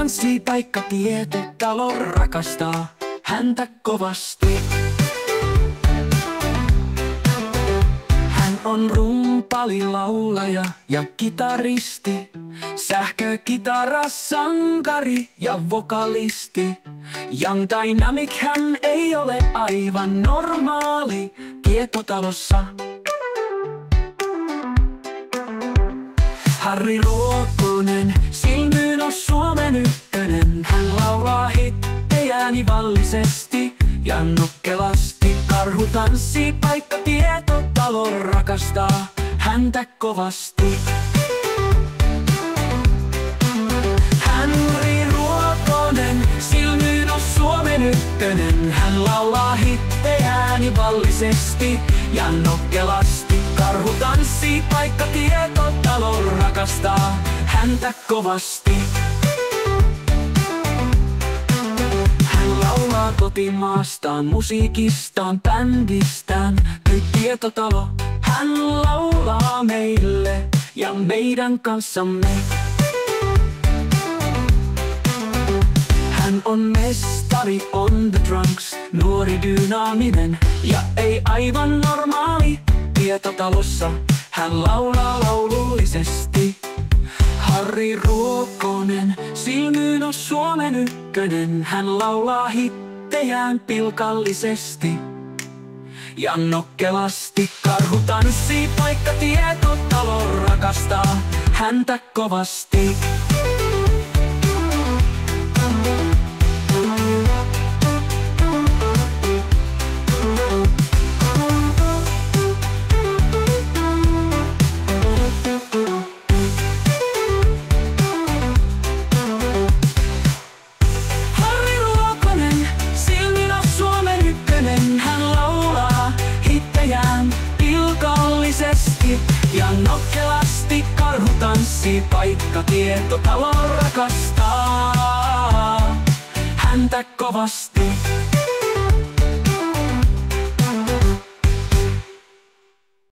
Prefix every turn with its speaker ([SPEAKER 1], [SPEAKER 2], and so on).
[SPEAKER 1] tanssii paikkatietotalo rakastaa häntä kovasti. Hän on rumpalilaulaja ja kitaristi, sähkökitarasankari ja vokalisti. Young Dynamic hän ei ole aivan normaali tietotalossa. Harri Ruokonen, silmyyn on Suomen ykkönen. Hän laulaa hittejä nivallisesti ja nokkelasti. Karhu tanssii paikkatietotalo rakastaa häntä kovasti. Harri Ruokonen, silmyyn on Suomen ykkönen. Hän laulaa hittejä nivallisesti ja nokkelasti. Karhu tanssii paikkatietotalo rakastaa häntä kovasti. Hän laulaa kotimaastaan, musiikistaan, bändistään. Nyt tietotalo hän laulaa meille ja meidän kanssamme. Hän on mestari on the drums, nuori dynaaminen ja ei aivan normaali. Tietotalossa hän laulaa laulullisesti. Harri Ruokonen, silmyyn on Suomen ykkönen. Hän laulaa hittejään pilkallisesti ja nokkelasti. Karhu tanssii paikkatietotalo rakastaa häntä kovasti. Ja nokkelasti karhu tanssii paikkatietotalo rakastaa häntä kovasti.